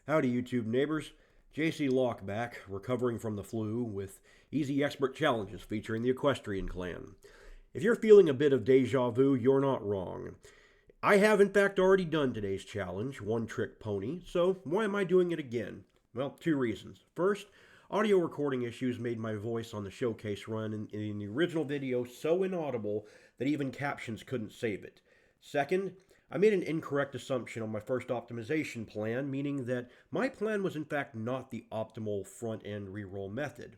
Howdy, YouTube neighbors. JC Locke back, recovering from the flu, with easy expert challenges featuring the Equestrian clan. If you're feeling a bit of deja vu, you're not wrong. I have, in fact, already done today's challenge, One Trick Pony, so why am I doing it again? Well, two reasons. First, audio recording issues made my voice on the showcase run in the original video so inaudible that even captions couldn't save it. Second, I made an incorrect assumption on my first optimization plan, meaning that my plan was in fact not the optimal front-end reroll method.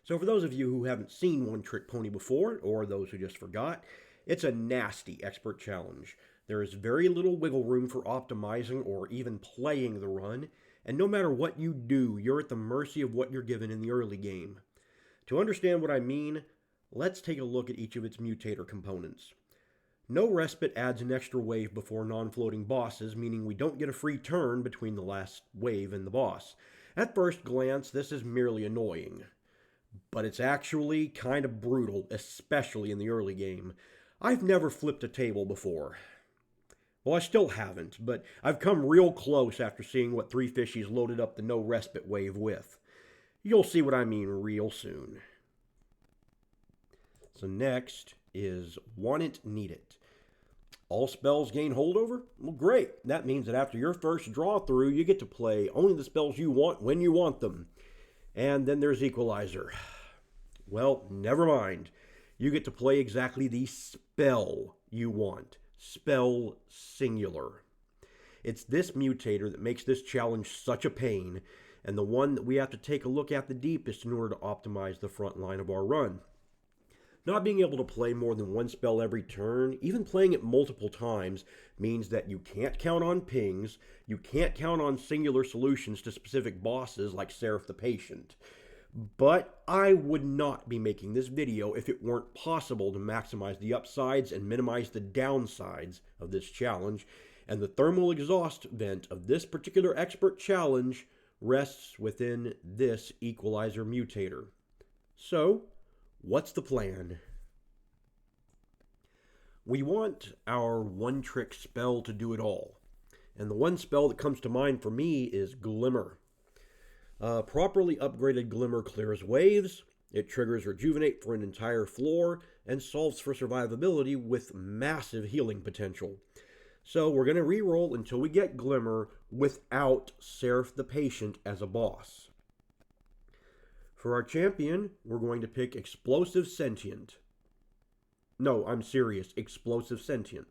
So for those of you who haven't seen One Trick Pony before, or those who just forgot, it's a nasty expert challenge. There is very little wiggle room for optimizing or even playing the run, and no matter what you do, you're at the mercy of what you're given in the early game. To understand what I mean, let's take a look at each of its mutator components. No respite adds an extra wave before non-floating bosses, meaning we don't get a free turn between the last wave and the boss. At first glance, this is merely annoying, but it's actually kind of brutal, especially in the early game. I've never flipped a table before. Well, I still haven't, but I've come real close after seeing what ThreeFishies loaded up the no respite wave with. You'll see what I mean real soon. So next is Want It, Need It. All spells gain holdover? Well, great. That means that after your first draw through, you get to play only the spells you want when you want them. And then there's Equalizer. Well, never mind. You get to play exactly the spell you want. Spell singular. It's this mutator that makes this challenge such a pain, and the one that we have to take a look at the deepest in order to optimize the front line of our run. Not being able to play more than one spell every turn, even playing it multiple times, means that you can't count on pings, you can't count on singular solutions to specific bosses like Seraph the Patient. But I would not be making this video if it weren't possible to maximize the upsides and minimize the downsides of this challenge, and the thermal exhaust vent of this particular expert challenge rests within this Equalizer mutator. So, what's the plan? We want our one-trick spell to do it all. And the one spell that comes to mind for me is Glimmer. Properly upgraded Glimmer clears waves, it triggers Rejuvenate for an entire floor, and solves for survivability with massive healing potential. So we're going to reroll until we get Glimmer without Seraph the Patient as a boss. For our champion, we're going to pick Explosive Sentient. No, I'm serious, Explosive Sentient.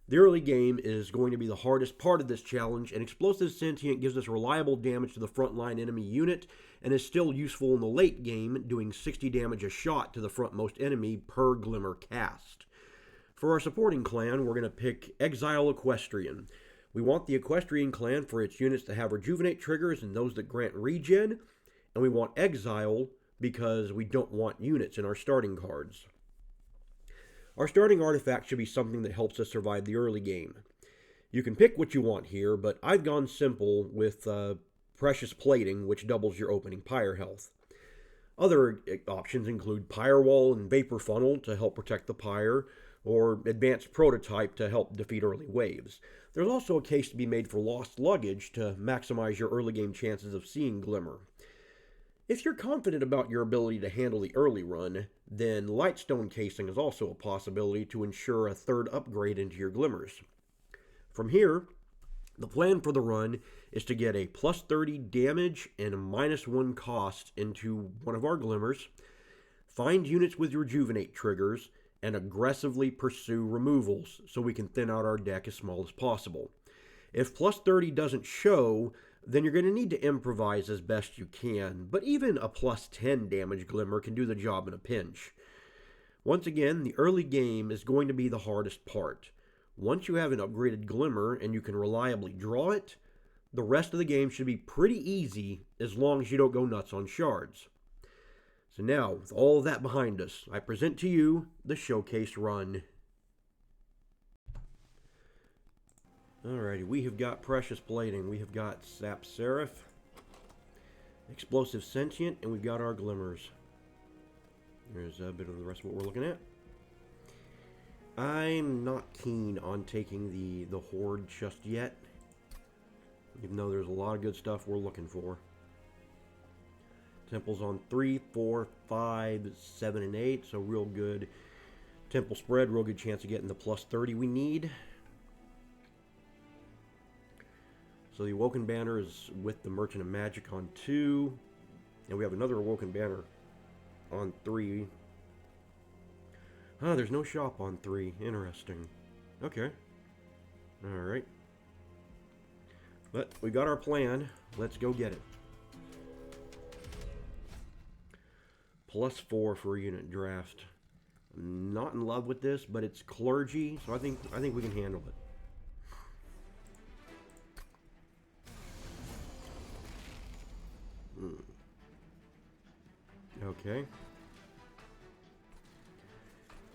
The early game is going to be the hardest part of this challenge, and Explosive Sentient gives us reliable damage to the frontline enemy unit, and is still useful in the late game, doing 60 damage a shot to the frontmost enemy per Glimmer cast. For our supporting clan, we're going to pick Exile Equestrian. We want the Equestrian clan for its units to have Rejuvenate triggers and those that grant regen, and we want Exile because we don't want units in our starting cards. Our starting artifact should be something that helps us survive the early game. You can pick what you want here, but I've gone simple with Precious Plating, which doubles your opening pyre health. Other options include Pyre Wall and Vapor Funnel to help protect the pyre, or Advanced Prototype to help defeat early waves. There's also a case to be made for Lost Luggage to maximize your early game chances of seeing Glimmer. If you're confident about your ability to handle the early run, then Lightstone Casing is also a possibility to ensure a third upgrade into your Glimmers. From here, the plan for the run is to get a plus 30 damage and a minus 1 cost into one of our Glimmers, find units with Rejuvenate triggers, and aggressively pursue removals so we can thin out our deck as small as possible. If plus 30 doesn't show, then you're going to need to improvise as best you can, but even a plus 10 damage Glimmer can do the job in a pinch. Once again, the early game is going to be the hardest part. Once you have an upgraded Glimmer and you can reliably draw it, the rest of the game should be pretty easy as long as you don't go nuts on shards. So now, with all of that behind us, I present to you the showcase run. Alrighty, we have got Precious Plating, we have got Sap Seraph, Explosive Sentient, and we've got our Glimmers. There's a bit of the rest of what we're looking at. I'm not keen on taking the Horde just yet. Even though there's a lot of good stuff we're looking for. Temples on 3, 4, 5, 7, and 8. So real good temple spread. Real good chance of getting the plus 30 we need. So the Awoken Banner is with the Merchant of Magic on 2. And we have another Awoken Banner on 3. Huh, there's no shop on 3. Interesting. Okay. Alright. But we got our plan. Let's go get it. +4 for a unit draft. I'm not in love with this, but it's clergy, so I think we can handle it. Okay.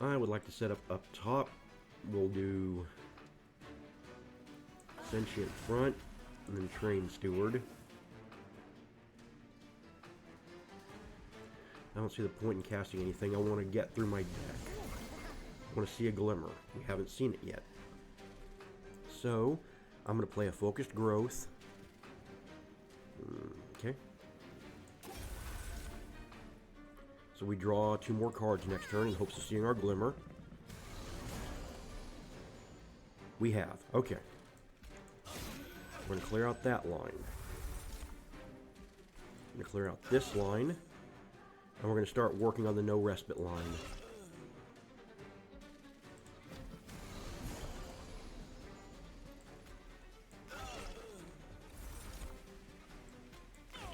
I would like to set up top. We'll do Sentient Front and then Train Steward. I don't see the point in casting anything. I want to get through my deck. I want to see a glimmer. We haven't seen it yet. So, I'm going to play a Focused Growth. Okay. So we draw 2 more cards next turn in hopes of seeing our glimmer. We have. Okay. We're going to clear out that line. We're going to clear out this line. And we're going to start working on the no respite line.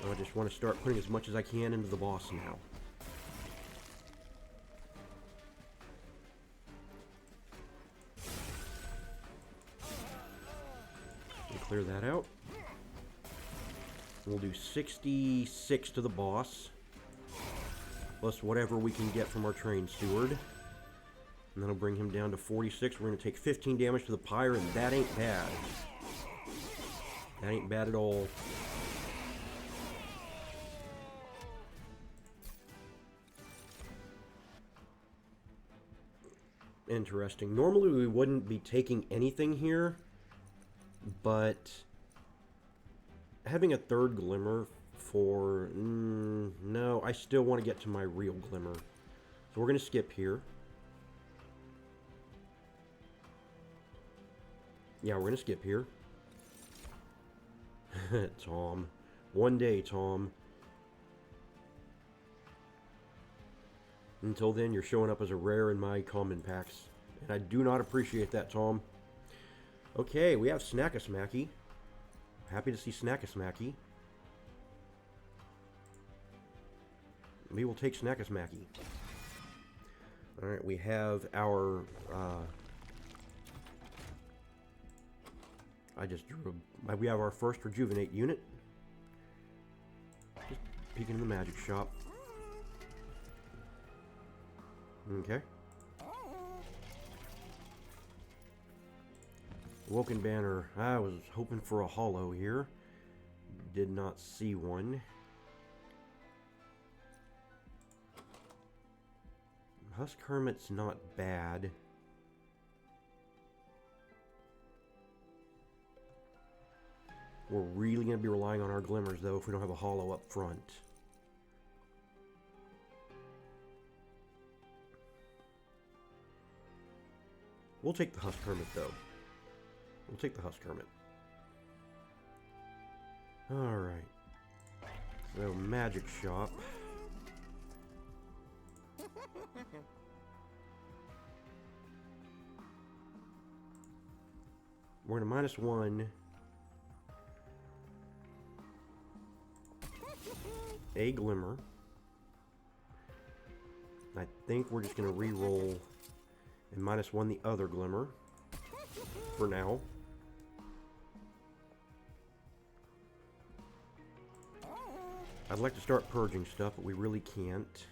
I just want to start putting as much as I can into the boss now. Clear that out. We'll do 66 to the boss. Plus whatever we can get from our Train Steward. And that'll bring him down to 46. We're going to take 15 damage to the Pyre, and that ain't bad. That ain't bad at all. Interesting. Normally we wouldn't be taking anything here, but having a third glimmer for... no, I still want to get to my real glimmer. So we're going to skip here. Yeah, we're going to skip here. Tom. One day, Tom. Until then, you're showing up as a rare in my common packs. And I do not appreciate that, Tom. Okay, we have Snackasmacky. Happy to see Snackasmacky. We will take Snackasmacky. Alright, we have our... I just drew... we have our first Rejuvenate unit. Just peeking in the magic shop. Okay. Awoken Banner. I was hoping for a holo here. Did not see one. Husk Hermit's not bad. We're really going to be relying on our glimmers, though, if we don't have a holo up front. We'll take the Husk Hermit, though. We'll take the Husk Hermit. Alright. So, Magic Shop. We're going to -1. A Glimmer. I think we're just going to re-roll and -1 the other Glimmer. For now. I'd like to start purging stuff, but we really can't.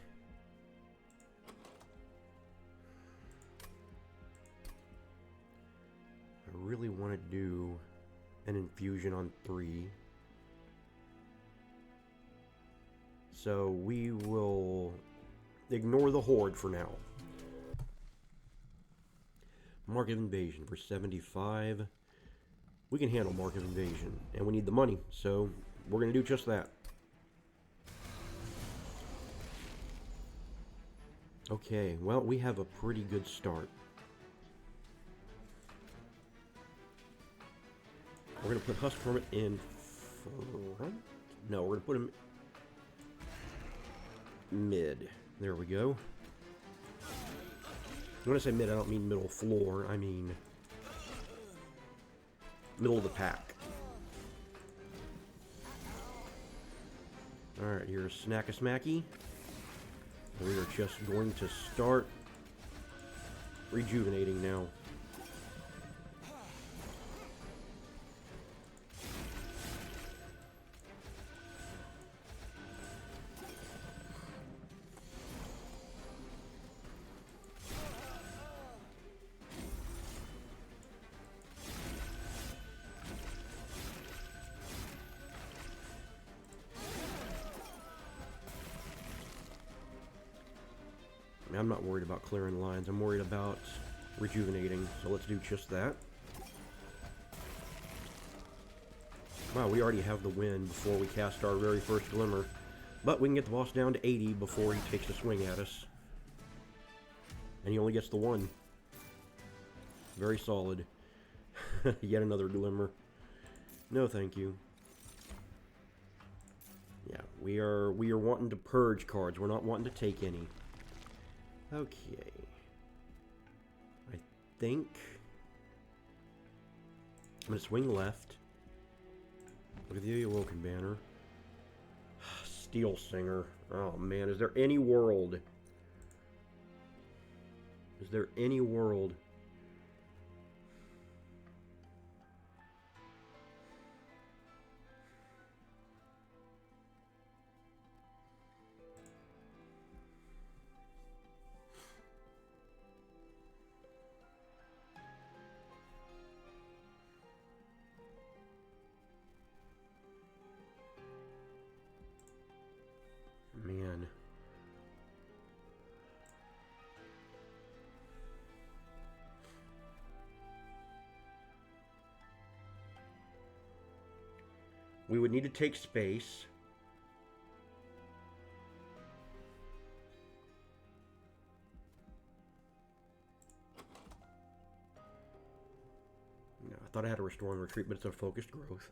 I really want to do an infusion on 3. So we will ignore the Horde for now. Mark of Invasion for 75. We can handle Mark of Invasion, and we need the money, so we're going to do just that. Okay, well, we have a pretty good start. We're going to put Husk Hermit in front? No, we're going to put him mid. There we go. When I say mid, I don't mean middle floor. I mean middle of the pack. Alright, here's Snack-a-Smacky. We are just going to start rejuvenating now. I'm not worried about clearing lines. I'm worried about rejuvenating. So let's do just that. Wow, we already have the win before we cast our very first Glimmer. But we can get the boss down to 80 before he takes a swing at us. And he only gets the one. Very solid. Yet another Glimmer. No, thank you. Yeah, we are wanting to purge cards. We're not wanting to take any. Okay. I think I'm going to swing left. Look at the Awoken banner. Steel Singer. Oh man, is there any world? Is there any world? Man. We would need to take space. No, I thought I had a restore and retreat, but it's a focused growth.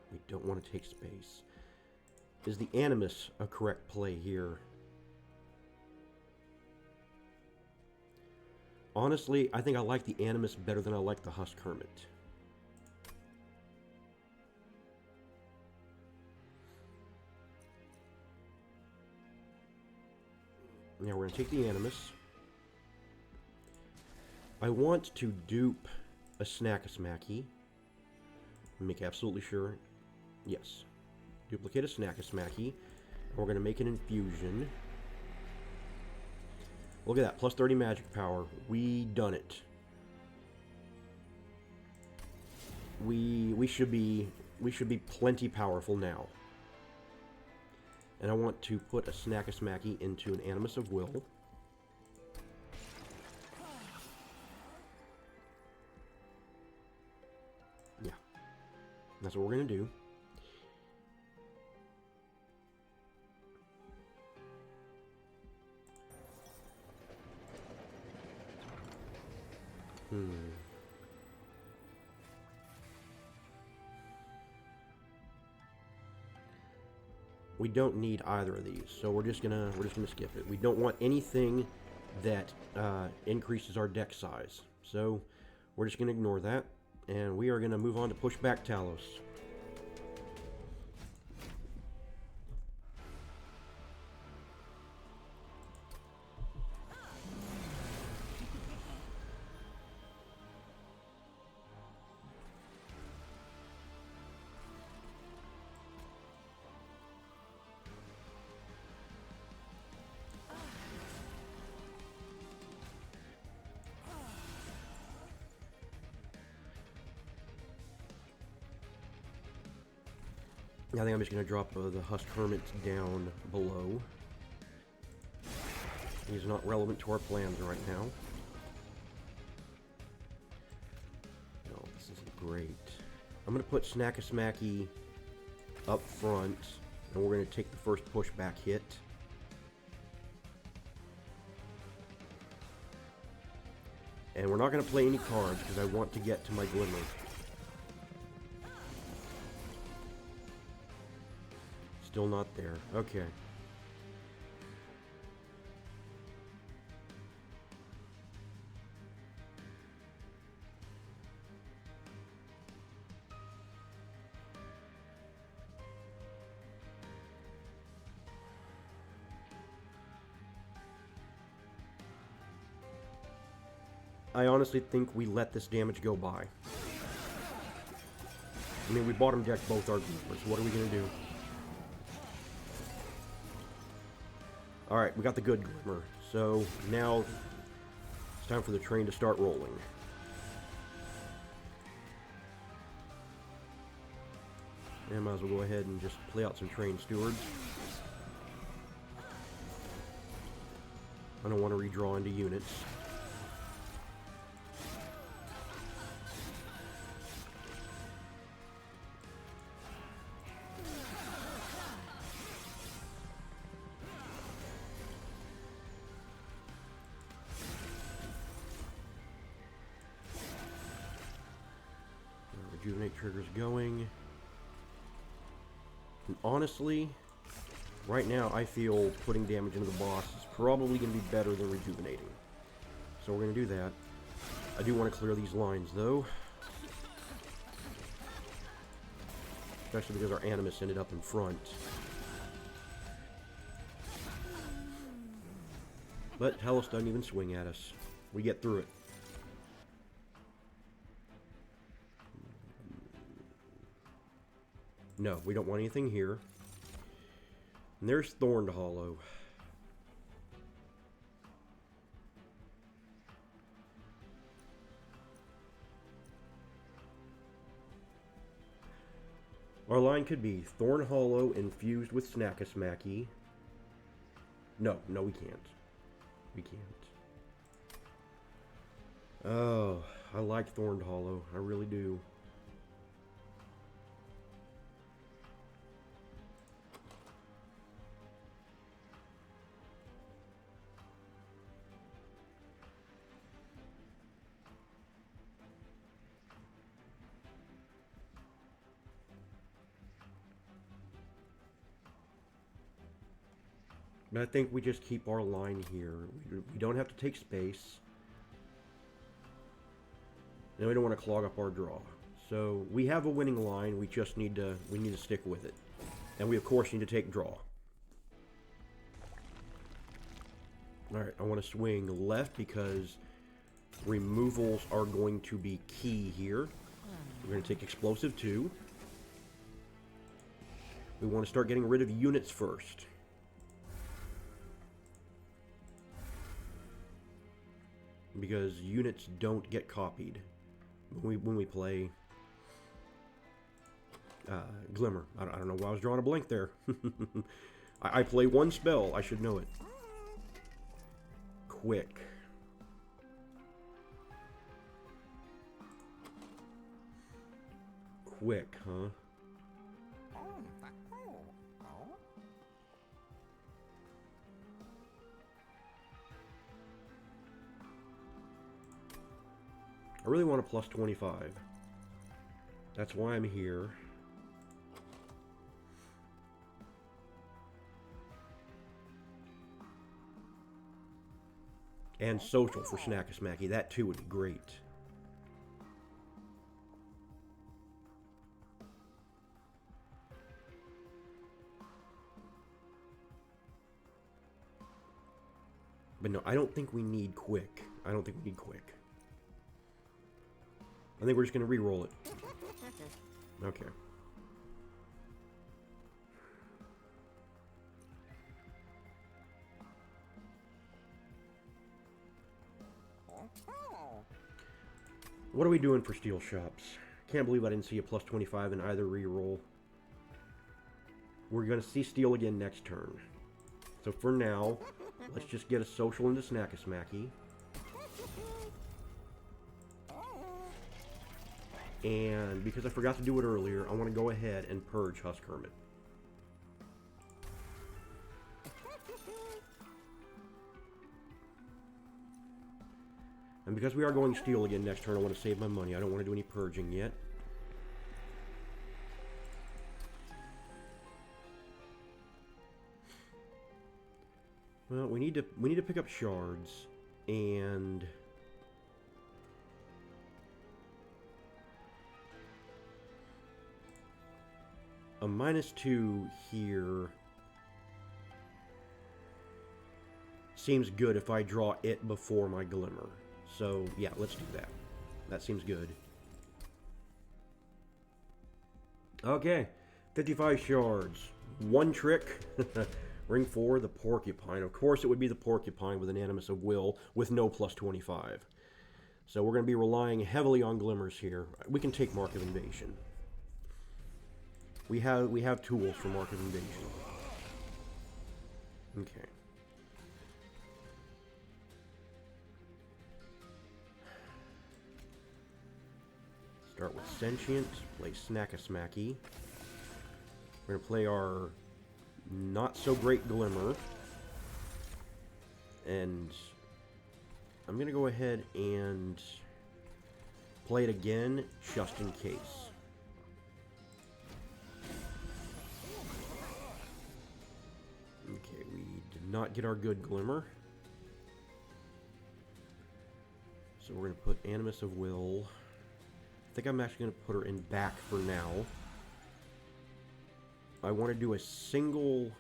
We don't want to take space. Is the Animus a correct play here? Honestly, I think I like the Animus better than I like the Husk Hermit. Now we're going to take the Animus. I want to dupe a Snack-a-Smacky. Make absolutely sure. Yes. Duplicate a Snack-a-Smacky. We're going to make an infusion. Look at that. Plus 30 magic power. We done it. We should be plenty powerful now. And I want to put a Snack-a-Smacky into an Animus of Will. Yeah. That's what we're going to do. We don't need either of these, so we're just gonna skip it. We don't want anything that increases our deck size, so we're just gonna ignore that, and we are gonna move on to push back Talos. I think I'm just going to drop the Husk Hermit down below. He's not relevant to our plans right now. This isn't great. I'm going to put Snack-a-Smacky up front, and we're going to take the first pushback hit. And we're not going to play any cards because I want to get to my Glimmer. Still not there. Okay. I honestly think we let this damage go by. I mean, we bottom decked both our Glimmers. What are we going to do? Alright, we got the good Glimmer. So, now it's time for the train to start rolling. And might as well go ahead and just play out some Train Stewards. I don't want to redraw into units. Rejuvenate triggers going. And honestly, right now I feel putting damage into the boss is probably going to be better than rejuvenating. So we're going to do that. I do want to clear these lines though. Especially because our Animus ended up in front. But Hellas doesn't even swing at us. We get through it. No, we don't want anything here. And there's Thorned Hollow. Our line could be Thorn Hollow infused with Snack-a-Smacky. No, we can't. We can't. Oh, I like Thorned Hollow. I really do. But I think we just keep our line here. We don't have to take space. And we don't want to clog up our draw. So we have a winning line. We just need to stick with it. And we of course need to take draw. Alright, I want to swing left because removals are going to be key here. We're going to take explosive too. We want to start getting rid of units first. Because units don't get copied when we play Glimmer. I don't know why I was drawing a blank there. I play one spell. I should know it. Quick. Quick, huh? I really want a plus 25. That's why I'm here. And social for Snack-a-Smacky. That too would be great. But no, I don't think we need quick. I don't think we need quick. I think we're just going to re-roll it. Okay. What are we doing for steel shops? Can't believe I didn't see a plus 25 in either re-roll. We're going to see steel again next turn. So for now, let's just get a social into Snack-a-Smacky. And because I forgot to do it earlier, I want to go ahead and purge Husk Hermit. And because we are going steel again next turn, I want to save my money. I don't want to do any purging yet. Well, we need to pick up shards, and a -2 here seems good if I draw it before my Glimmer. So, yeah, let's do that. That seems good. Okay, 55 shards. One trick. Ring 4, the Porcupine. Of course it would be the Porcupine with an Animus of Will with no +25. So we're going to be relying heavily on Glimmers here. We can take Mark of Invasion. We have tools for Mark of Invasion. Okay. Start with Sentient, play Snack-a-Smacky. We're going to play our not-so-great Glimmer. And I'm going to go ahead and play it again, just in case. Okay, we did not get our good Glimmer. So we're going to put Animus of Will. I think I'm actually going to put her in back for now. I want to do a single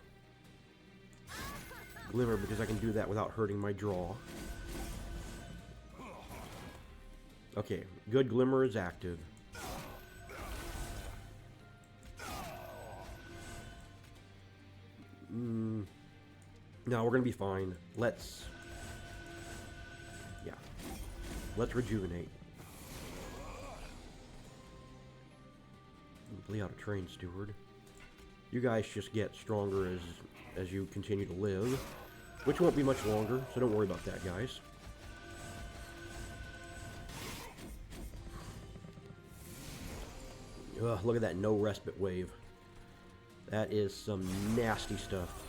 Glimmer because I can do that without hurting my draw. Okay, good Glimmer is active. No, we're going to be fine. Let's rejuvenate. Play out a Train Steward. You guys just get stronger as you continue to live, which won't be much longer, so don't worry about that, guys. Ugh, look at that no respite wave. That is some nasty stuff.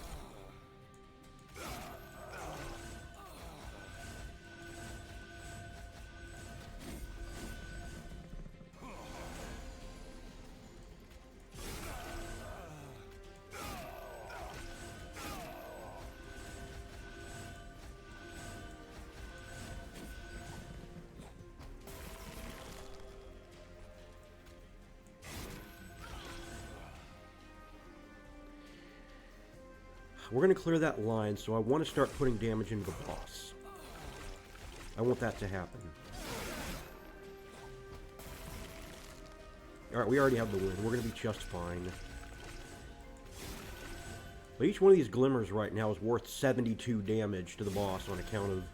We're going to clear that line, so I want to start putting damage into the boss. I want that to happen. Alright, we already have the win. We're going to be just fine. But each one of these Glimmers right now is worth 72 damage to the boss on account of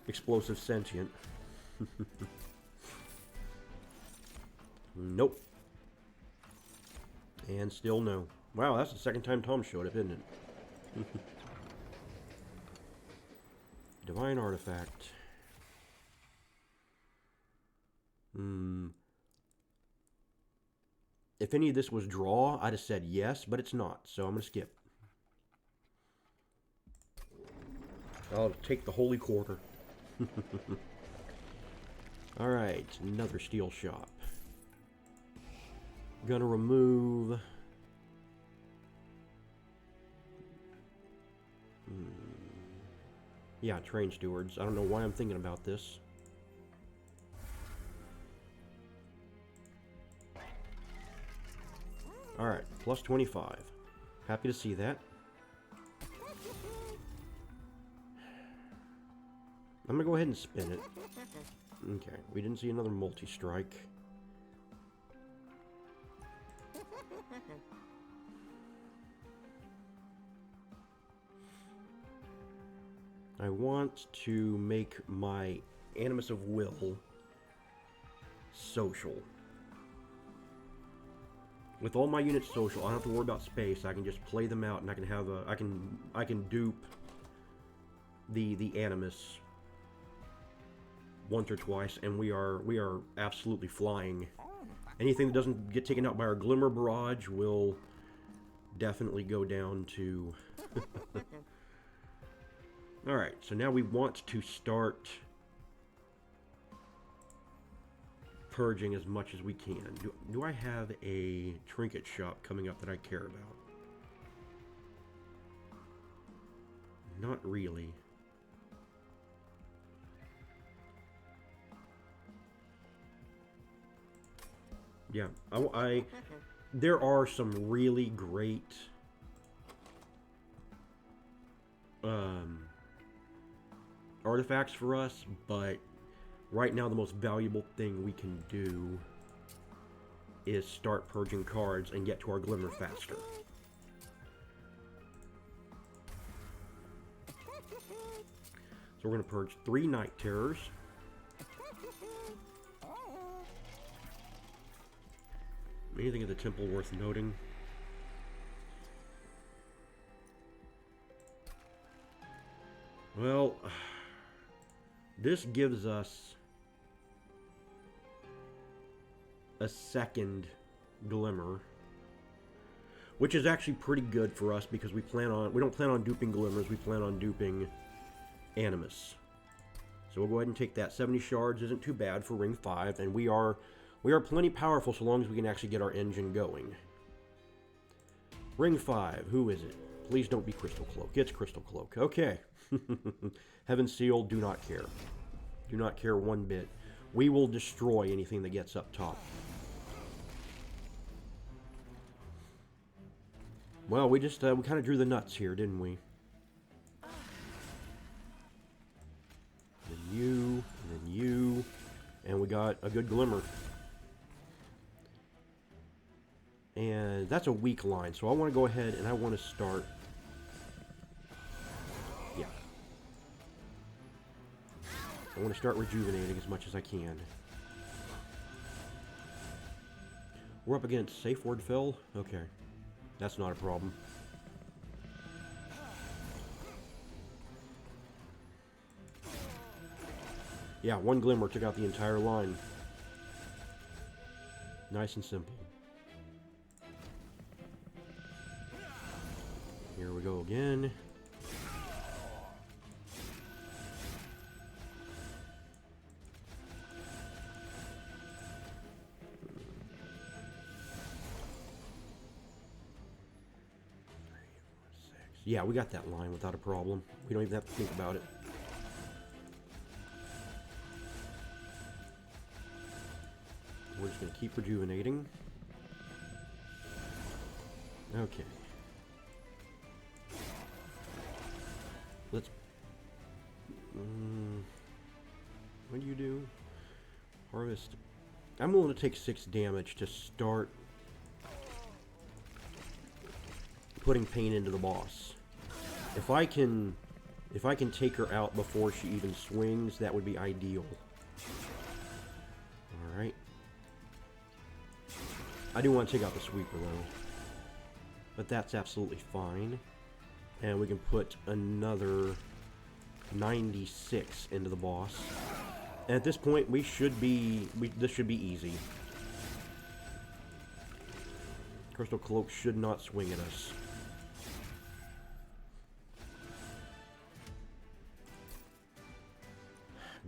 Explosive Sentient. Nope. And still no. Wow, that's the second time Tom showed up, isn't it? Divine Artifact. If any of this was draw, I'd have said yes, but it's not, so I'm going to skip. I'll take the Holy Quarter. Alright, another Steel Shop. Gonna remove... Yeah, Train Stewards. I don't know why I'm thinking about this. Alright, plus 25. Happy to see that. I'm gonna go ahead and spin it. Okay, we didn't see another multi-strike. I want to make my Animus of Will social. With all my units social, I don't have to worry about space. I can just play them out, and I can have a I can dupe the Animus once or twice, and we are absolutely flying. Anything that doesn't get taken out by our Glimmer Barrage will definitely go down to... Alright, so now we want to start purging as much as we can. Do I have a trinket shop coming up that I care about? Not really. Yeah, there are some really great artifacts for us, but right now the most valuable thing we can do is start purging cards and get to our Glimmer faster. So we're going to purge 3 Night Terrors. Anything at the temple worth noting? Well, this gives us a second Glimmer, which is actually pretty good for us because we don't plan on duping Glimmers, we plan on duping Animus. So we'll go ahead and take that. 70 shards isn't too bad for Ring 5, and we are plenty powerful so long as we can actually get our engine going. Ring 5, who is it? Please don't be Crystal Cloak. It's Crystal Cloak. Okay. Heaven Seal, do not care. Do not care one bit. We will destroy anything that gets up top. Well, we kind of drew the nuts here, didn't we? Then you, and then you, and we got a good Glimmer. And that's a weak line, so I want to go ahead and I want to start... Yeah. I want to start rejuvenating as much as I can. We're up against Safe Word Fell? Okay. That's not a problem. Yeah, one Glimmer took out the entire line. Nice and simple. Here we go again. Yeah, we got that line without a problem. We don't even have to think about it. We're just going to keep rejuvenating. Okay. Let's... what do you do? Harvest. I'm willing to take 6 damage to start putting pain into the boss. If I can take her out before she even swings, that would be ideal. Alright. I do want to take out the sweeper though. But that's absolutely fine. And we can put another 96 into the boss. And at this point, this should be easy. Crystal Cloak should not swing at us.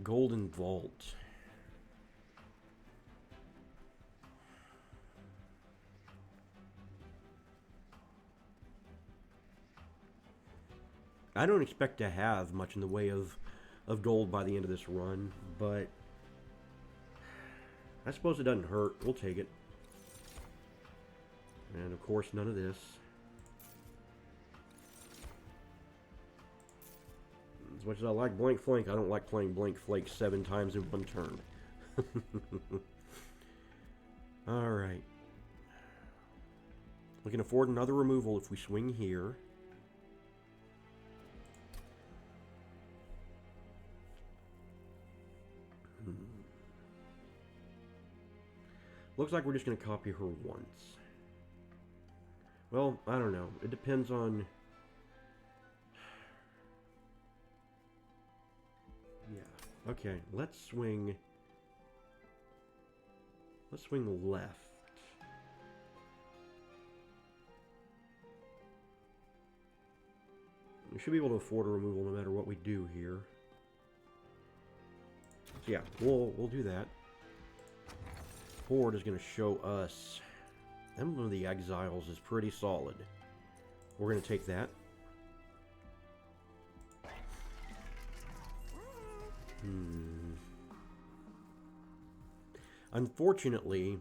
Golden Vault. I don't expect to have much in the way of gold by the end of this run, but I suppose it doesn't hurt. We'll take it. And of course, none of this. As much as I like Blank Flank, I don't like playing Blank Flank 7 times in one turn. Alright. We can afford another removal if we swing here. Looks like we're just going to copy her once. Well, I don't know. It depends on... Yeah. Okay, let's swing... Let's swing left. We should be able to afford a removal no matter what we do here. So yeah, we'll do that. Horde is going to show us... Emblem of the Exiles is pretty solid. We're going to take that. Unfortunately,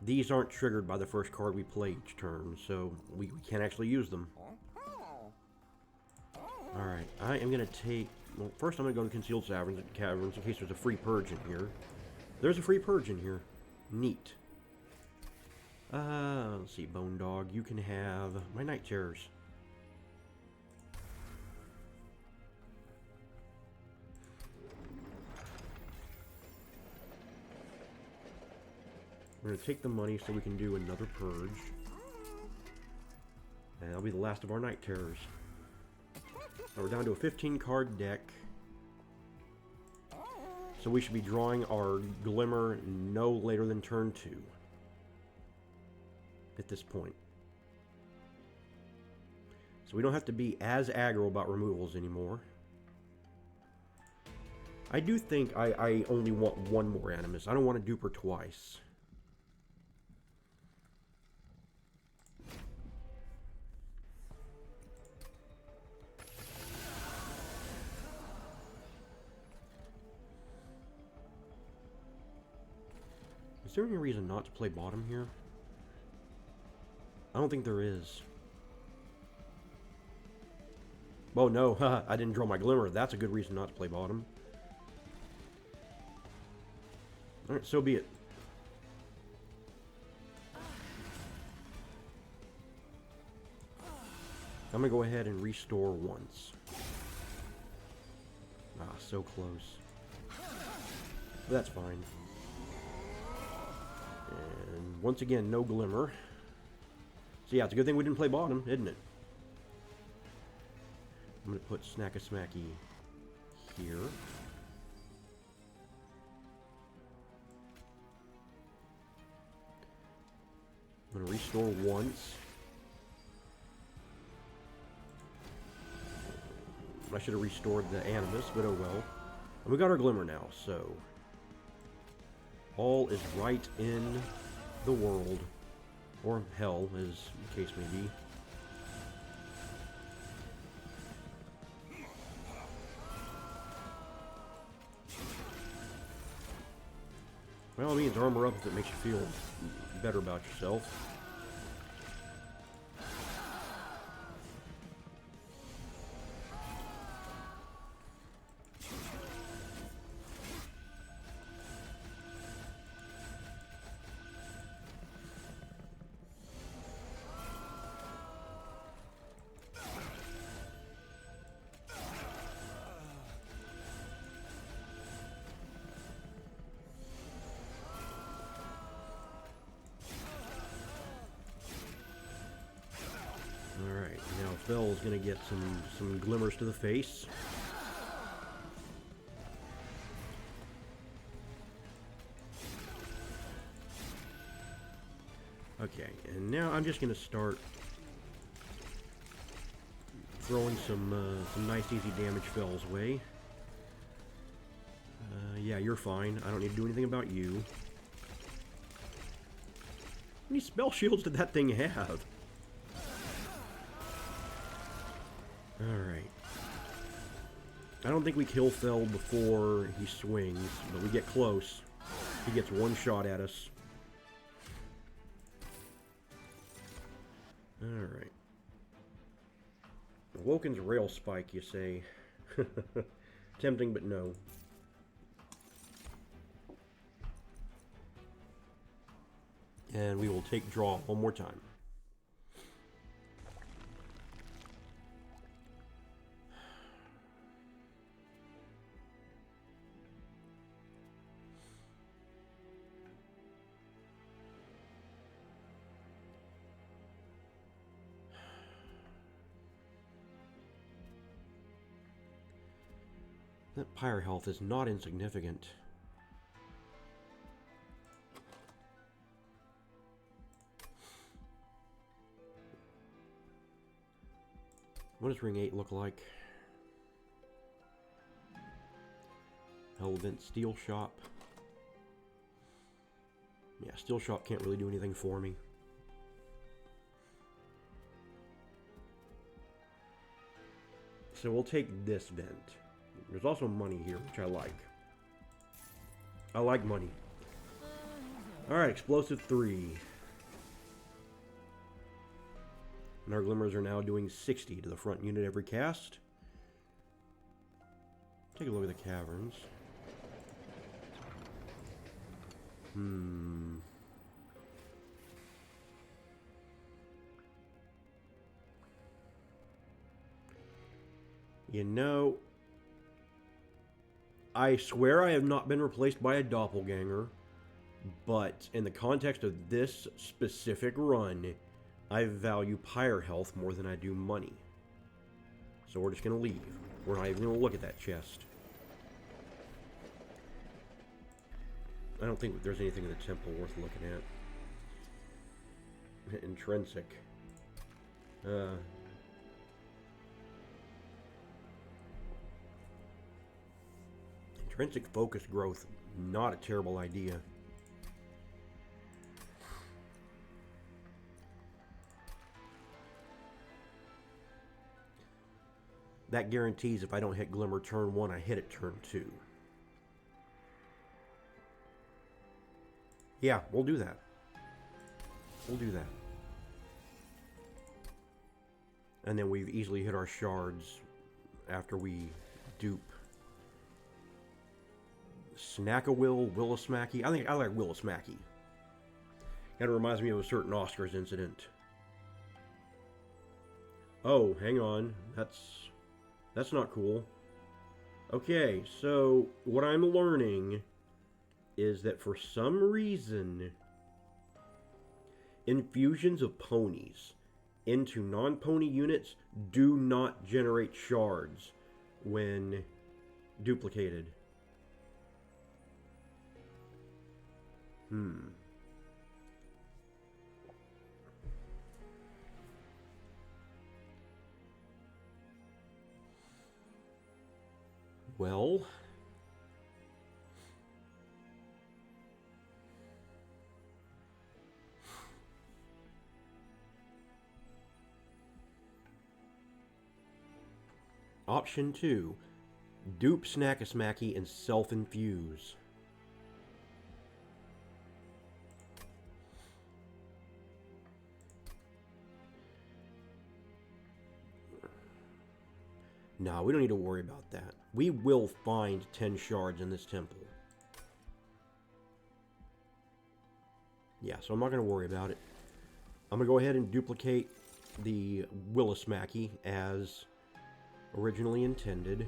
these aren't triggered by the first card we play each turn, so we can't actually use them. Alright, I am going to take... Well, first I'm going to go to Concealed Caverns in case there's a free purge in here. There's a free purge in here. Neat. Let's see, Bone Dog. You can have my Night Terrors. We're going to take the money so we can do another purge. And that'll be the last of our Night Terrors. Now we're down to a 15-card deck. So we should be drawing our Glimmer no later than turn 2. At this point. So we don't have to be as aggro about removals anymore. I do think I only want one more Animus. I don't want to dupe her twice. Is there any reason not to play bottom here? I don't think there is. Oh no, haha, I didn't draw my Glimmer. That's a good reason not to play bottom. Alright, so be it. I'm gonna go ahead and restore once. Ah, so close. But that's fine. And once again, no Glimmer. So yeah, it's a good thing we didn't play bottom, isn't it? I'm going to put Snack-a-Smacky here. I'm going to restore once. I should have restored the Animus, but oh well. And we got our Glimmer now, so... all is right in the world. Or hell, as the case may be. Well, it means armor up if it makes you feel better about yourself. Alright, now Fell's gonna get some glimmers to the face. Okay, and now I'm just gonna start throwing some nice easy damage Fell's way. Yeah, you're fine. I don't need to do anything about you. How many spell shields did that thing have? Alright. I don't think we kill Fell before he swings, but we get close. He gets one shot at us. Alright. Woken's Rail Spike, you say. Tempting, but no. And we will take draw one more time. That pyre health is not insignificant. What does Ring 8 look like? Relevant Steel Shop. Yeah, Steel Shop can't really do anything for me. So we'll take this vent. There's also money here, which I like. I like money. Alright, Explosive 3. And our Glimmers are now doing 60 to the front unit every cast. Take a look at the caverns. You know, I swear I have not been replaced by a doppelganger, but in the context of this specific run, I value pyre health more than I do money. So we're just going to leave. We're not even going to look at that chest. I don't think there's anything in the temple worth looking at. Intrinsic. Intrinsic focus growth, not a terrible idea. That guarantees if I don't hit Glimmer turn 1, I hit it turn 2. Yeah, we'll do that. We'll do that. And then we've easily hit our shards after we dupe Snack-a-Will, Willismacky. I think I like Willismacky. Kind of reminds me of a certain Oscars incident. Oh, hang on. That's not cool. Okay, so what I'm learning is that for some reason, infusions of ponies into non-pony units do not generate shards when duplicated. Well, option 2, dupe Snack-a-Smacky and self-infuse. No, we don't need to worry about that. We will find 10 shards in this temple. Yeah, so I'm not going to worry about it. I'm going to go ahead and duplicate the Willismacky as originally intended.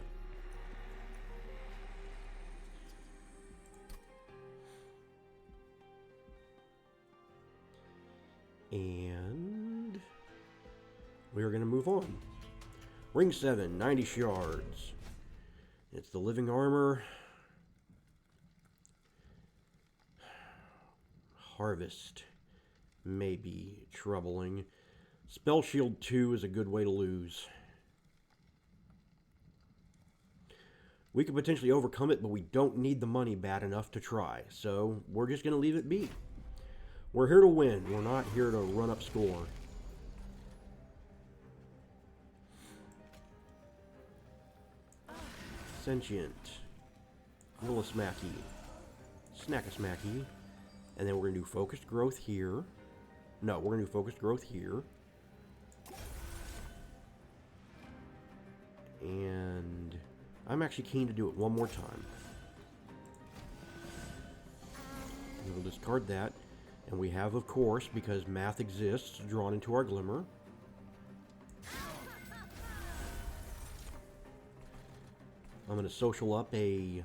And we are going to move on. Ring 7, 90 shards. It's the living armor. Harvest may be troubling. Spell Shield 2 is a good way to lose. We could potentially overcome it, but we don't need the money bad enough to try. So we're just going to leave it be. We're here to win. We're not here to run up score. Sentient, Willismacky, Snack-a-Smacky, and then we're going to do focused growth here. No, we're going to do focused growth here. And I'm actually keen to do it one more time. We'll discard that. And we have, of course, because math exists, drawn into our Glimmer. I'm going to social up a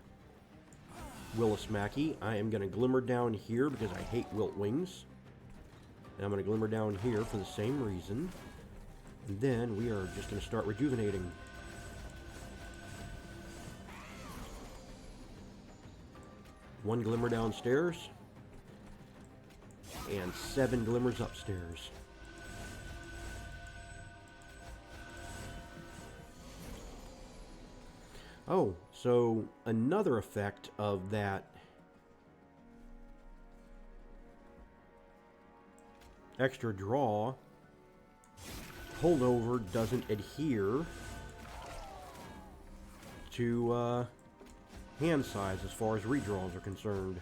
Willismacky. I am going to Glimmer down here because I hate Wilt Wings. And I'm going to Glimmer down here for the same reason. And then we are just going to start rejuvenating. 1 glimmer downstairs. And 7 glimmers upstairs. Oh, so another effect of that extra draw, holdover doesn't adhere to hand size as far as redraws are concerned.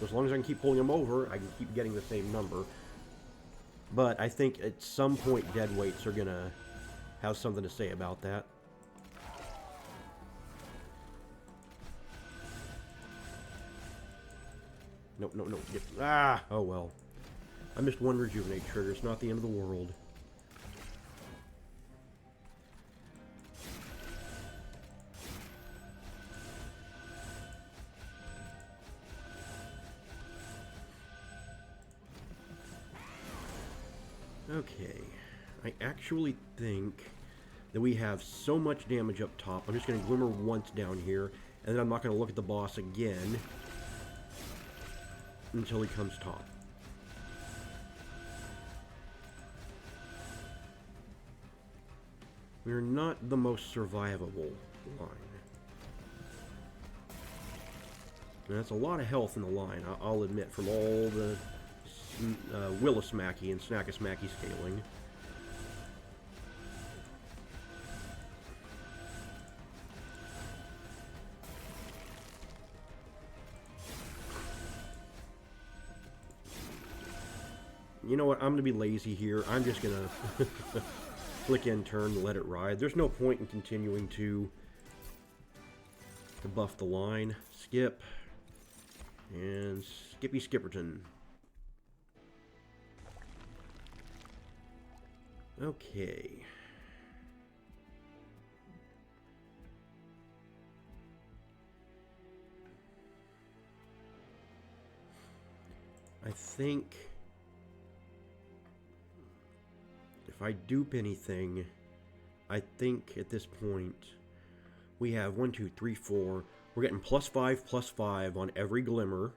So as long as I can keep pulling them over, I can keep getting the same number. But I think at some point dead weights are going to have something to say about that. Nope, nope, nope. Ah! Oh well. I missed 1 rejuvenate trigger. It's not the end of the world. Okay. I actually think that we have so much damage up top. I'm just going to glimmer once down here, and then I'm not going to look at the boss again until he comes top. We're not the most survivable line. And that's a lot of health in the line, I'll admit, from all the Willismacky and Snackismacky scaling. You know what, I'm going to be lazy here. I'm just going to flick in turn and let it ride. There's no point in continuing to buff the line. Skip. And Skippy Skipperton. Okay. I think if I dupe anything, I think at this point we have 1, 2, 3, 4. We're getting +5/+5 on every glimmer.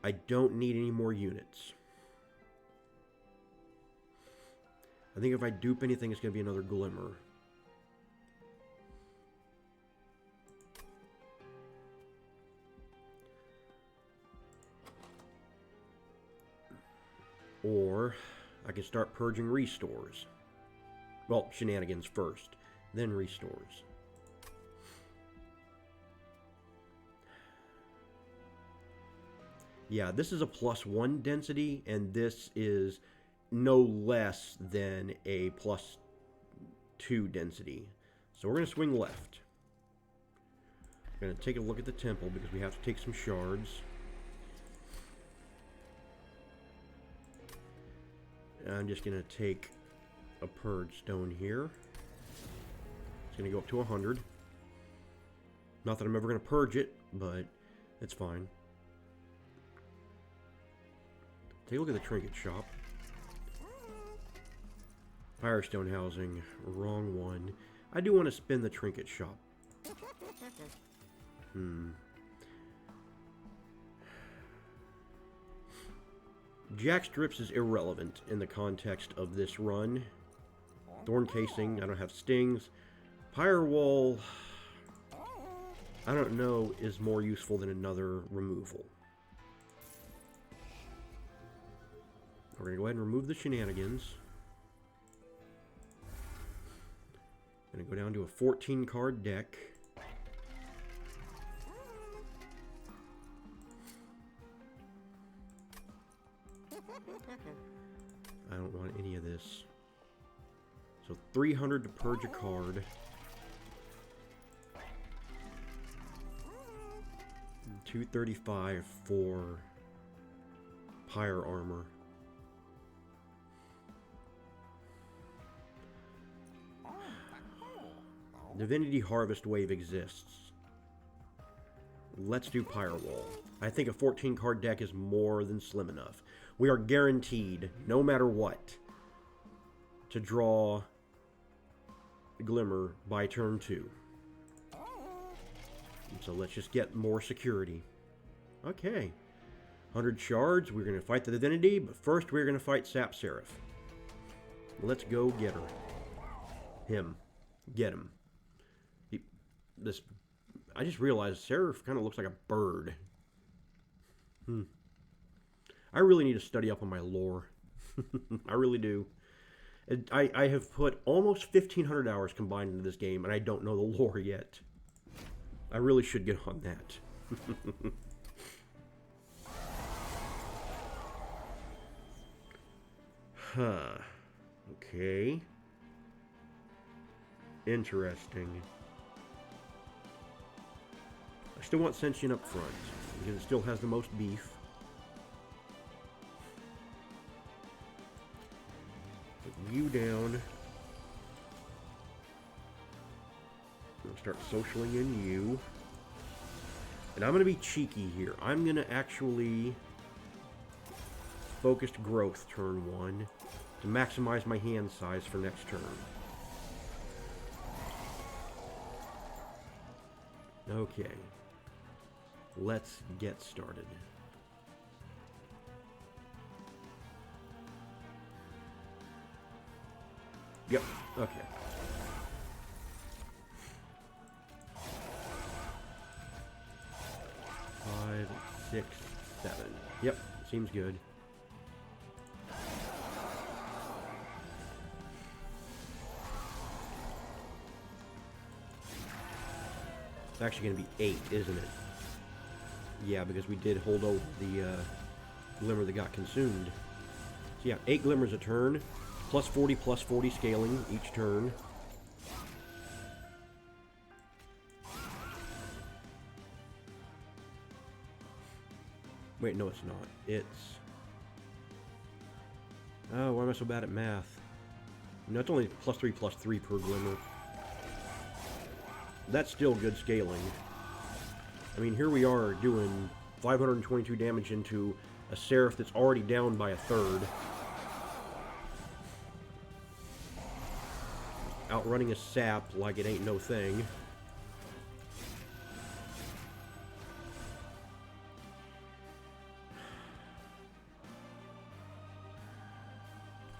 I don't need any more units. I think if I dupe anything, it's going to be another glimmer. Or I can start purging restores. Well, shenanigans first, then restores. Yeah, this is a +1 density, and this is no less than a +2 density. So we're going to swing left. We're going to take a look at the temple because we have to take some shards. I'm just going to take a purge stone here. It's going to go up to 100. Not that I'm ever going to purge it, but it's fine. Take a look at the trinket shop. Firestone housing, wrong one. I do want to spin the trinket shop. Jack strips is irrelevant in the context of this run. Thorn casing, I don't have stings. Firewall, I don't know, is more useful than another removal. We're going to go ahead and remove the shenanigans. Going to go down to a 14 card deck. I don't want any of this. So 300 to purge a card. 235 for Pyre Armor. Divinity Harvest Wave exists. Let's do Firewall. I think a 14 card deck is more than slim enough. We are guaranteed, no matter what, to draw Glimmer by turn 2. So let's just get more security. Okay. 100 shards. We're going to fight the Divinity, but first we're going to fight Sap Seraph. Let's go get her. Him. Get him. I just realized Seraph kind of looks like a bird. I really need to study up on my lore. I really do. I have put almost 1,500 hours combined into this game, and I don't know the lore yet. I really should get on that. Huh. Okay. Interesting. I still want Sentient up front, because it still has the most beef. Put you down. We'll start socialing in you. And I'm going to be cheeky here. I'm going to actually focused growth turn 1 to maximize my hand size for next turn. Okay. Let's get started. Yep, okay. Five, 6, 7. Yep, seems good. It's actually going to be 8, isn't it? Yeah, because we did hold over the glimmer that got consumed. So yeah, 8 glimmers a turn, plus 40 scaling each turn. Wait, no it's not. It's... Oh, why am I so bad at math? No, it's only plus 3 per glimmer. That's still good scaling. I mean, here we are doing 522 damage into a Seraph that's already down by a third. Outrunning a sap like it ain't no thing.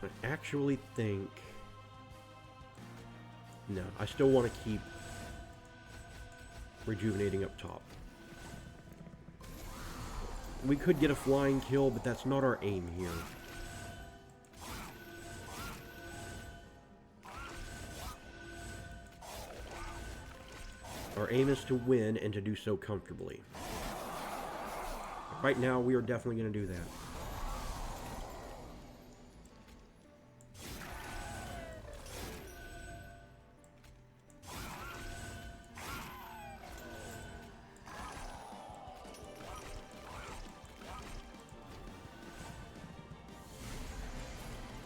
I actually think... No, I still want to keep rejuvenating up top. We could get a flying kill, but that's not our aim here. Our aim is to win and to do so comfortably. Right now, we are definitely going to do that.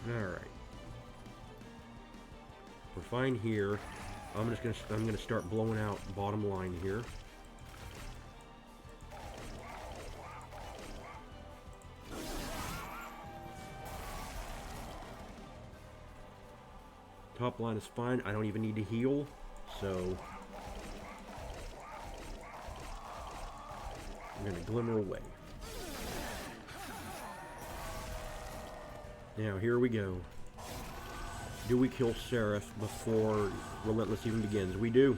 Alright. We're fine here. I'm gonna start blowing out bottom line here. Top line is fine. I don't even need to heal, so I'm gonna glimmer away. Now, here we go. Do we kill Seraph before Relentless even begins? We do.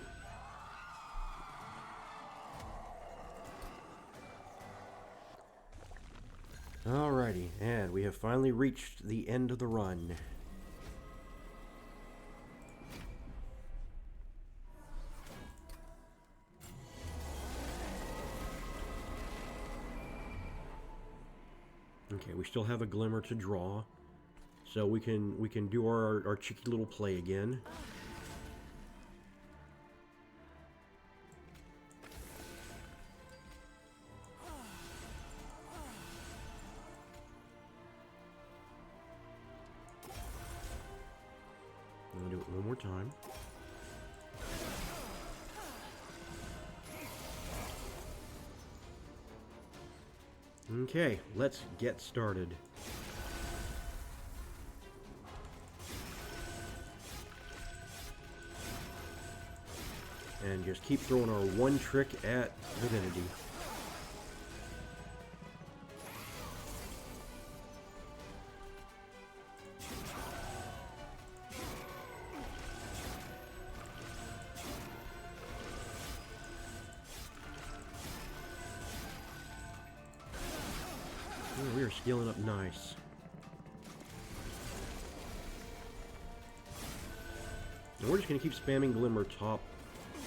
Alrighty, and we have finally reached the end of the run. Okay, we still have a glimmer to draw. So we can do our cheeky little play again. I'm gonna do it one more time. Okay, let's get started. and just keep throwing our one trick at Divinity. Oh, we are scaling up nice. And we're just going to keep spamming Glimmer top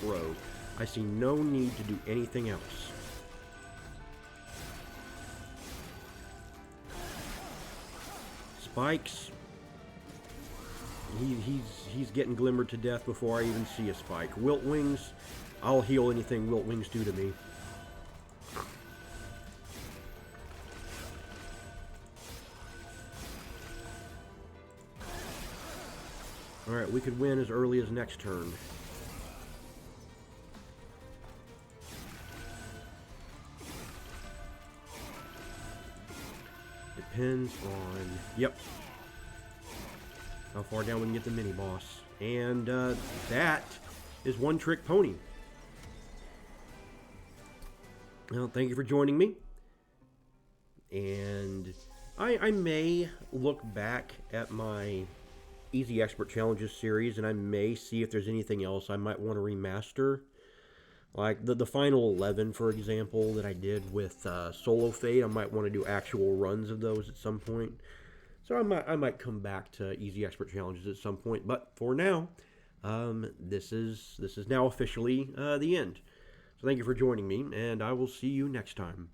row. I see no need to do anything else. Spikes. He's getting glimmered to death before I even see a spike. Wilt Wings. I'll heal anything Wilt Wings do to me. Alright, we could win as early as next turn. Depends on... Yep. How far down we can get the mini-boss. And that is One Trick Pony. Well, thank you for joining me. And I may look back at my Easy Expert Challenges series, and I may see if there's anything else I might want to remaster. Like the final 11, for example, that I did with Solo Fate. I might want to do actual runs of those at some point. So I might come back to Easy Expert Challenges at some point. But for now, this is now officially the end. So thank you for joining me, and I will see you next time.